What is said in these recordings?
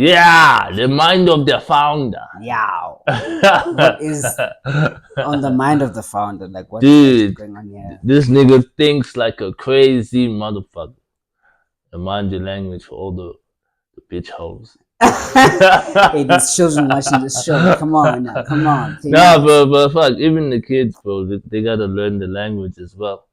Yeah, the mind of the founder. Yeah. What is on the mind of the founder? Like, what's Dude, going on here? this nigga thinks like a crazy motherfucker. And mind your language for all the bitch hoes. Hey, these children watching this show. Come on now. Come on. Nah, but fuck, even the kids, bro, they gotta learn the language as well.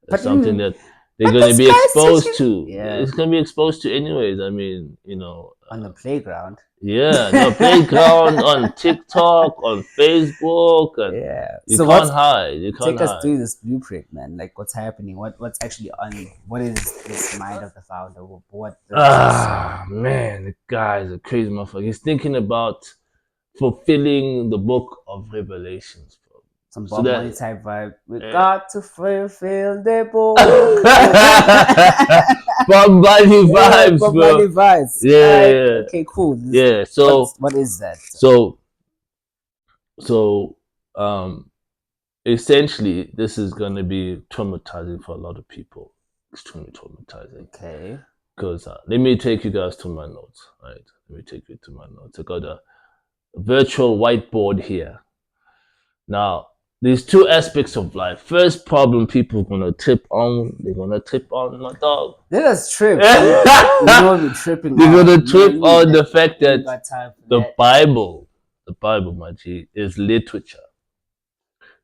It's something that they're gonna be exposed to. Yeah. It's gonna be exposed to anyways. I mean, you know. On the playground. Yeah, no, playground, on TikTok, on Facebook, and Yeah. you can't hide. You can't take us hide. through this blueprint, man. Like, what's happening? What's actually on? What is this mind of the founder? What? Man, the guy is a crazy motherfucker. He's thinking about fulfilling the book of Revelations, bro. Some Bob Marley type vibe. We got to fulfill the book. Bob Marley vibes, Bob bro. Marley vibes. Yeah. Okay, cool. Yeah. So what is that? So essentially, this is gonna be traumatizing for a lot of people. Extremely traumatizing. Okay. Because let me take you guys to my notes. Right. Let me take you to my notes. I got a virtual whiteboard here. Now, there's two aspects of life. First problem people are gonna trip on. They're gonna trip on my dog. Let us trip. You know we're tripping. They're gonna trip on the fact that the Bible, my G, is literature.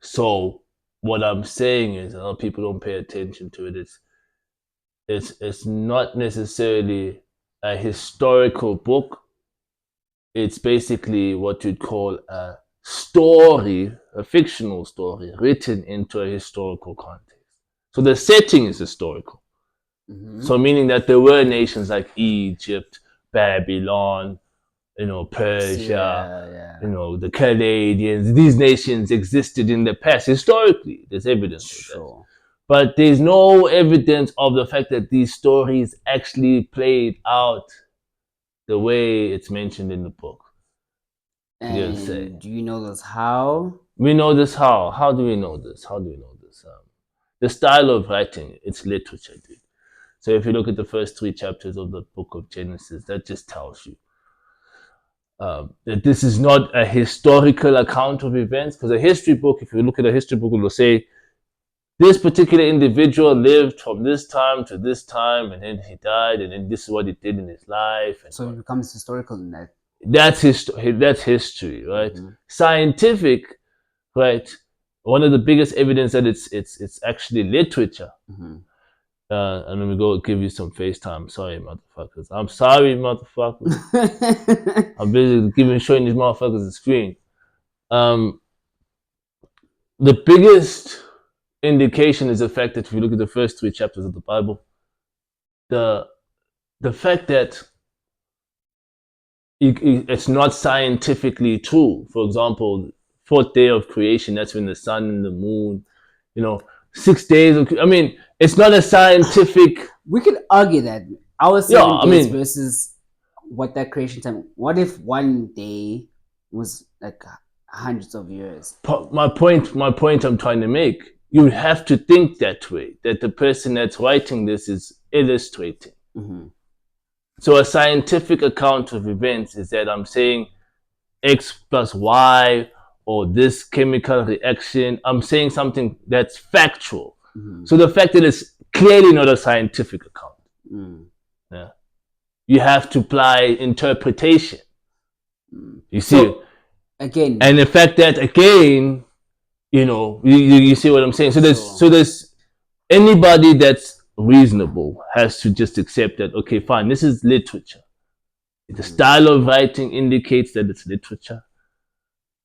So what I'm saying is, a lot of people don't pay attention to it. It's not necessarily a historical book. It's basically what you'd call a story, a fictional story written into a historical context. So the setting is historical. Mm-hmm. So meaning that there were nations like Egypt, Babylon, Persia, the Chaldeans. These nations existed in the past. Historically, there's evidence of that. But there's no evidence of the fact that these stories actually played out the way it's mentioned in the book. And do you know this how? We know this how. How do we know this? The style of writing, it's literature, dude. So if you look at the first 3 chapters of the book of Genesis, that just tells you that this is not a historical account of events. Because a history book, if you look at a history book, it will say, this particular individual lived from this time to this time, and then he died, and then this is what he did in his life. And so it becomes historical in that. That's history, right? Mm-hmm. Scientific, right? One of the biggest evidence that it's actually literature. Mm-hmm. And let me go give you some FaceTime. Sorry, motherfuckers. I'm sorry, motherfuckers. I'm busy showing these motherfuckers the screen. The biggest indication is the fact that if you look at the first 3 chapters of the Bible, the fact that it's not scientifically true. For example, 4th day of creation, that's when the sun and the moon, 6 days of, it's not a scientific. We could argue that our 7 days versus what that creation time. What if one day was like hundreds of years? My point I'm trying to make, you have to think that way, that the person that's writing this is illustrating. Mm-hmm. So a scientific account of events is that I'm saying X plus Y or this chemical reaction. I'm saying something that's factual. Mm-hmm. So the fact that it's clearly not a scientific account. Mm. Yeah. You have to apply interpretation. Mm. You see? So, again. And the fact that, again, you see what I'm saying? So there's anybody that's reasonable has to just accept that, okay, fine, this is literature. The style of writing indicates that it's literature.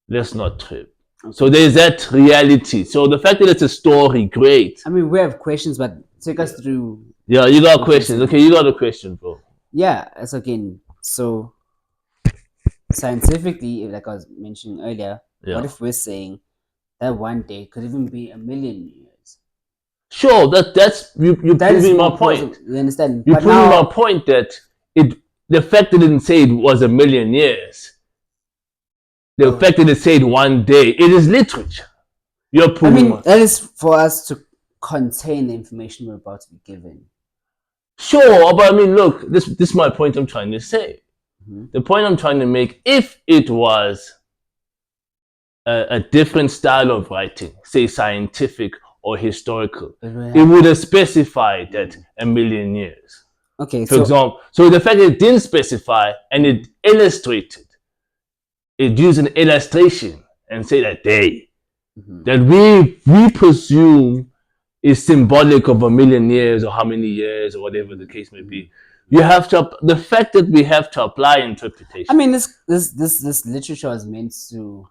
Let's not trip. Okay. So there's that reality. So the fact that it's a story, great. We have questions, but take us through. Yeah, you got questions. Okay, you got a question, bro. Yeah, it's again. So scientifically, like I was mentioning earlier, what if we're saying that one day could even be 1,000,000 years? Sure, that's you're proving my point. You understand? You're proving my point that the fact that it didn't say it was 1,000,000 years, the fact that it said one day, it is literature. You're proving that is for us to contain the information we're about to be given. Sure, but look, this is my point I'm trying to say. The point I'm trying to make, if it was a different style of writing, say scientific or historical, it would have specified that 1,000,000 years. Okay, for example. So the fact that it didn't specify and it illustrated, it used an illustration and say that day, that we presume is symbolic of 1,000,000 years or how many years or whatever the case may be. You have to, the fact that we have to apply interpretation. I mean, this literature is meant to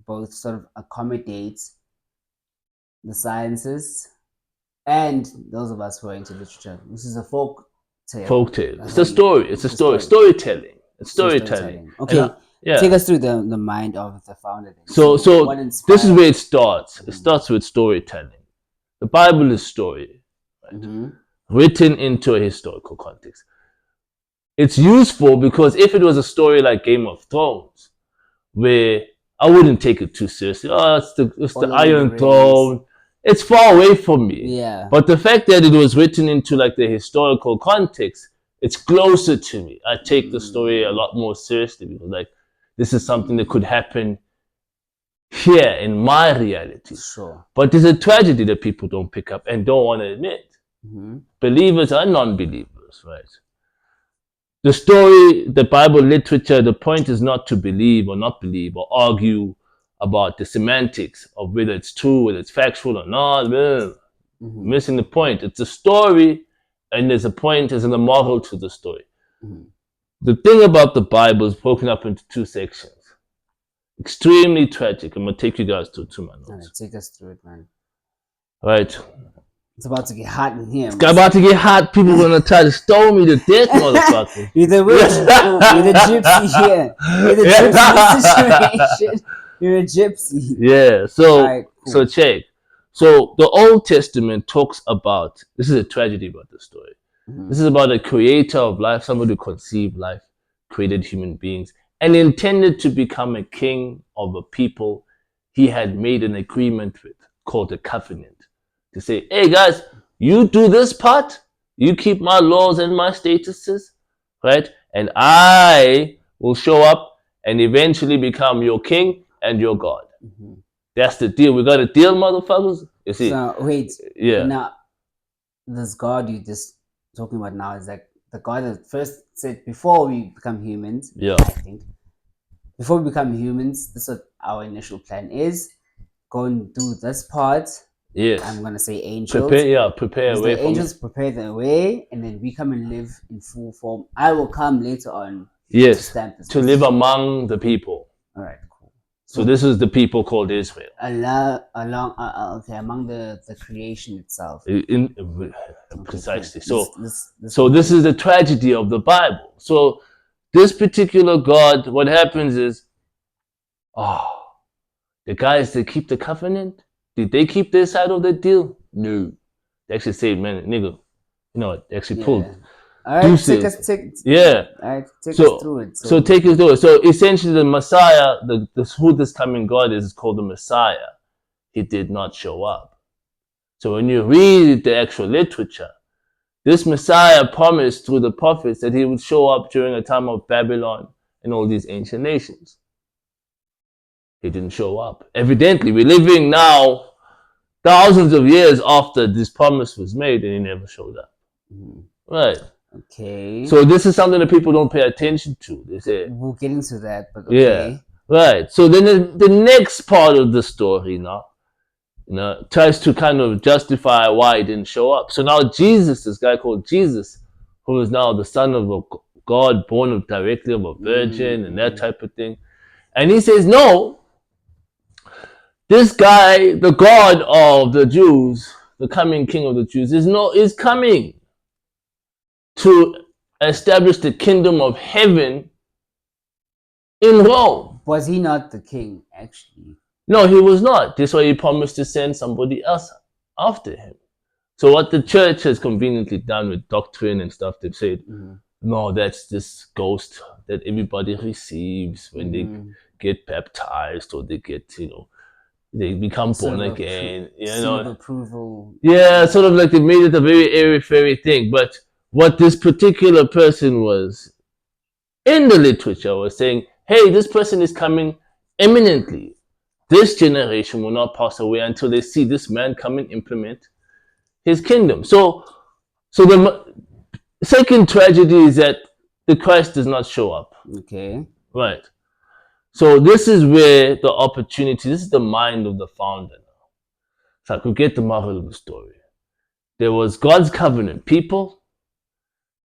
both sort of accommodate the sciences and those of us who are into literature. This is a folk tale. Folk tale. It's a story. It's a story. Storytelling. It's storytelling. Okay. Take us through the mind of the founder. So this is where it starts. It starts with storytelling. The Bible is story, right? Written into a historical context. It's useful because if it was a story like Game of Thrones, where I wouldn't take it too seriously. Oh, it's the Iron Throne. It's far away from me. Yeah. But the fact that it was written into like the historical context, it's closer to me. I take the story a lot more seriously because like this is something that could happen here in my reality. Sure. But there's a tragedy that people don't pick up and don't want to admit. Believers and non-believers, right? The story, the Bible literature, the point is not to believe or not believe or argue about the semantics of whether it's true, whether it's factual or not. Missing the point. It's a story and there's a point, there's a moral to the story. The thing about the Bible is broken up into two sections. Extremely tragic. I'm going to take you guys to my notes. Right, take us through it, man. Right. It's about to get hot in here. It's about to get hot. People are going to try to stone me to death, motherfucker. You're the witch. You're the gypsy here. You're the gypsy situation. You're a gypsy. Yeah. So, right, cool. So check. So the Old Testament talks about, this is a tragedy about the story. This is about a creator of life, somebody who conceived life, created human beings, and intended to become a king of a people he had made an agreement with, called a covenant. To say, hey guys, you do this part, you keep my laws and my statuses, right? And I will show up and eventually become your king and your God. That's the deal. We got a deal, motherfuckers. You see? So wait. Yeah. Now, this God you just talking about now is like the God that first said before we become humans. Yeah. I think before we become humans, this is what our initial plan is. Go and do this part. Yes. I'm gonna say angels. Prepare a way. The angels prepare the way, and then we come and live in full form. I will come later on. Yes. To live among the people. All right. Cool. So this is the people called Israel. Among the creation itself. Precisely. So this is the tragedy of the Bible. So this particular God, what happens is, the guys that keep the covenant, did they keep their side of the deal? No. They actually say, man, nigga, you know what? They actually pulled. All right, take us through it. So take us through it. So essentially the Messiah, who this coming God is called the Messiah. He did not show up. So when you read the actual literature, this Messiah promised through the prophets that he would show up during a time of Babylon and all these ancient nations. He didn't show up. Evidently, we're living now thousands of years after this promise was made and he never showed up. Right. Okay. So this is something that people don't pay attention to. They say, we'll get into that, but okay. Yeah. Right. So then the next part of the story now, tries to kind of justify why he didn't show up. So now Jesus, this guy called Jesus, who is now the son of a God, born directly of a virgin and that type of thing. And he says, no, this guy, the God of the Jews, the coming king of the Jews, is coming to establish the kingdom of heaven in Rome. Was he not the king, actually? No, he was not. That's why he promised to send somebody else after him. So what the church has conveniently done with doctrine and stuff, they've said, no, that's this ghost that everybody receives when they get baptized or they get, they become born again. Sort of approval. Yeah, sort of like they made it a very airy-fairy thing. But what this particular person was in the literature was saying, hey, this person is coming imminently. This generation will not pass away until they see this man come and implement his kingdom. So the second tragedy is that the Christ does not show up. Okay. Right. So this is where the opportunity, this is the mind of the founder now. So I could get the moral of the story. There was God's covenant people.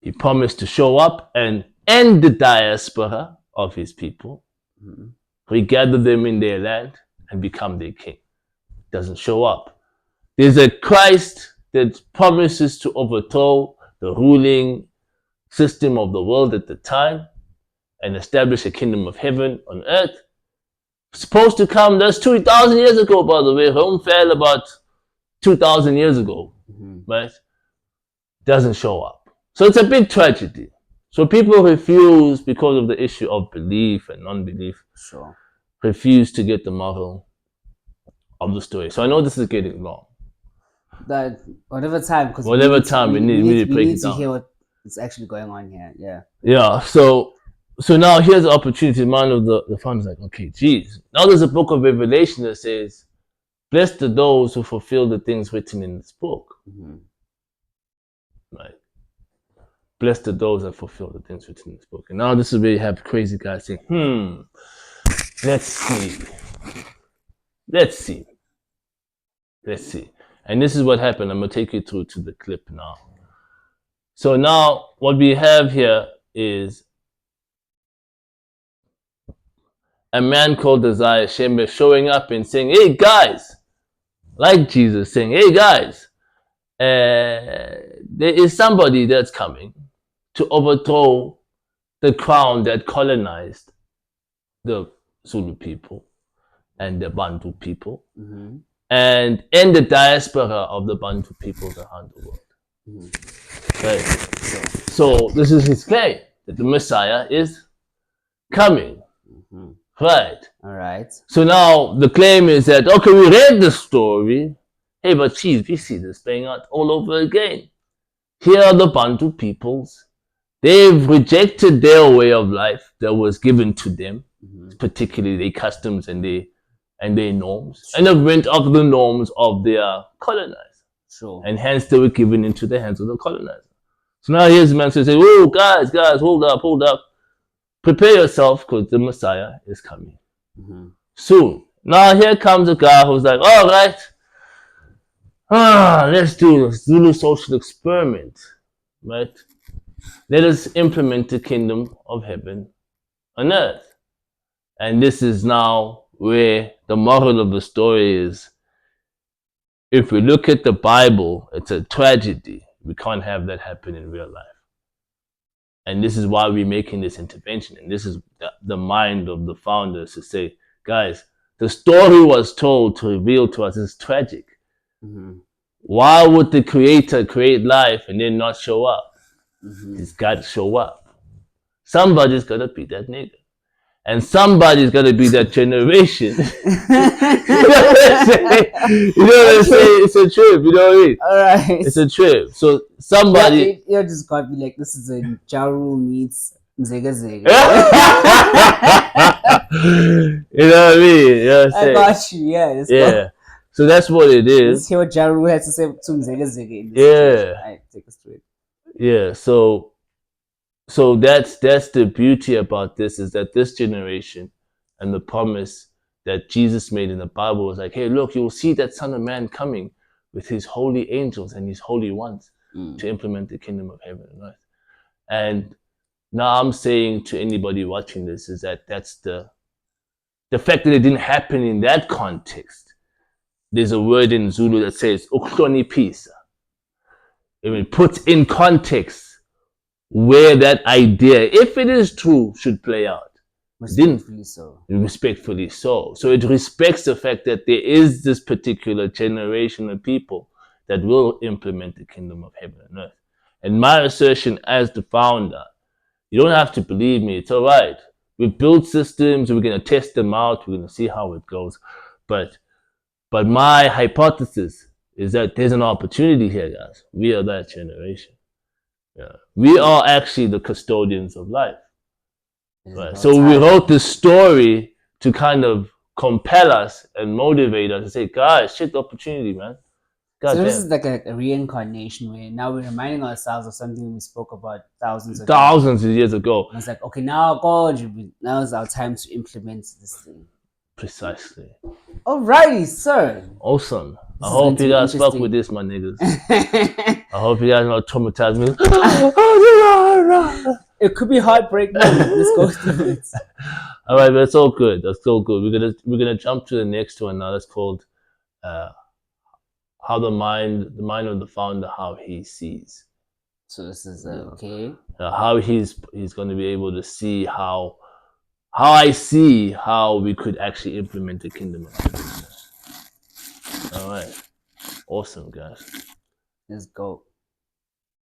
He promised to show up and end the diaspora of his people. Mm-hmm. Regather them in their land and become their king. Doesn't show up. There's a Christ that promises to overthrow the ruling system of the world at the time and establish a kingdom of heaven on earth. Supposed to come, that's 2,000 years ago, by the way. Rome fell about 2,000 years ago, right? Doesn't show up. So it's a big tragedy. So people refuse, because of the issue of belief and non-belief, refuse to get the moral of the story. So I know this is getting long. That whatever time, because we need to hear what is actually going on here. Yeah. So now here's the opportunity. The mind of the founder's like, okay, geez. Now there's a book of Revelation that says, blessed are those who fulfill the things written in this book. Right. Blessed are those that fulfill the things written in this book. And now this is where you have crazy guys saying, let's see. And this is what happened. I'm going to take you through to the clip now. So now what we have here is a man called Desire SHEMBE showing up and saying, hey guys, like Jesus saying, hey guys, there is somebody that's coming to overthrow the crown that colonized the Zulu people and the Bantu people, and end the diaspora of the Bantu peoples around the world. Right. So this is his claim, that the Messiah is coming. Right. All right. So now the claim is that, okay, we read the story. Hey, but geez, we see this playing out all over again. Here are the Bantu peoples. They've rejected their way of life that was given to them, particularly their customs and their norms, and have went off the norms of their colonizer. And hence they were given into the hands of the colonizer. So now here's the man saying, oh, guys, hold up. Prepare yourself, because the Messiah is coming soon. Now here comes a guy who's like, all right, let's do this Zulu social experiment, right? Let us implement the kingdom of heaven on earth. And this is now where the moral of the story is, if we look at the Bible, it's a tragedy. We can't have that happen in real life. And this is why we're making this intervention. And this is the mind of the founders to say, guys, the story was told to reveal to us is tragic. Why would the creator create life and then not show up? He's got to show up. Somebody's got to be that nigga. And somebody's got to be that generation. You know what I'm saying? It's a trip, you know what I mean? All right. It's a trip. So somebody... You're just got to be like, this is a Jaru meets Zega Zega. You know what I mean? You know what I'm saying? I got you, yeah. Yeah. So that's what it is. Let's hear what Jaru has to say to Zega Zega. Yeah. All right, take us through it. Yeah, so that's the beauty about this, is that this generation and the promise that Jesus made in the Bible was like, hey, look, you'll see that Son of Man coming with his holy angels and his holy ones to implement the kingdom of heaven and earth. And now I'm saying to anybody watching this is that that's the fact that it didn't happen in that context. There's a word in Zulu that says uhloniphisa. It puts in context where that idea, if it is true, should play out. Respectfully so. So it respects the fact that there is this particular generation of people that will implement the kingdom of heaven and earth. And my assertion as the founder, you don't have to believe me, it's all right. We build systems, we're going to test them out, we're going to see how it goes. But my hypothesis is that there's an opportunity here, guys. We are that generation. Yeah. We are actually the custodians of life. Right. So we wrote this story to kind of compel us and motivate us to say, guys, shit the opportunity, man. So this is like a reincarnation where now we're reminding ourselves of something we spoke about thousands of years ago. And it's like, okay, now God, now is our time to implement this thing. Precisely. Alrighty, sir. Awesome. I hope you guys fuck with this, my niggas. I hope you guys not traumatize me. It could be heartbreaking. Let's go through it. All right, but it's all good. That's so good. We're gonna jump to the next one now. That's called how the mind of the founder, how he sees. So this is okay. How he's going to be able to see how I see how we could actually implement the kingdom of God. All right, awesome, guys. Let's go.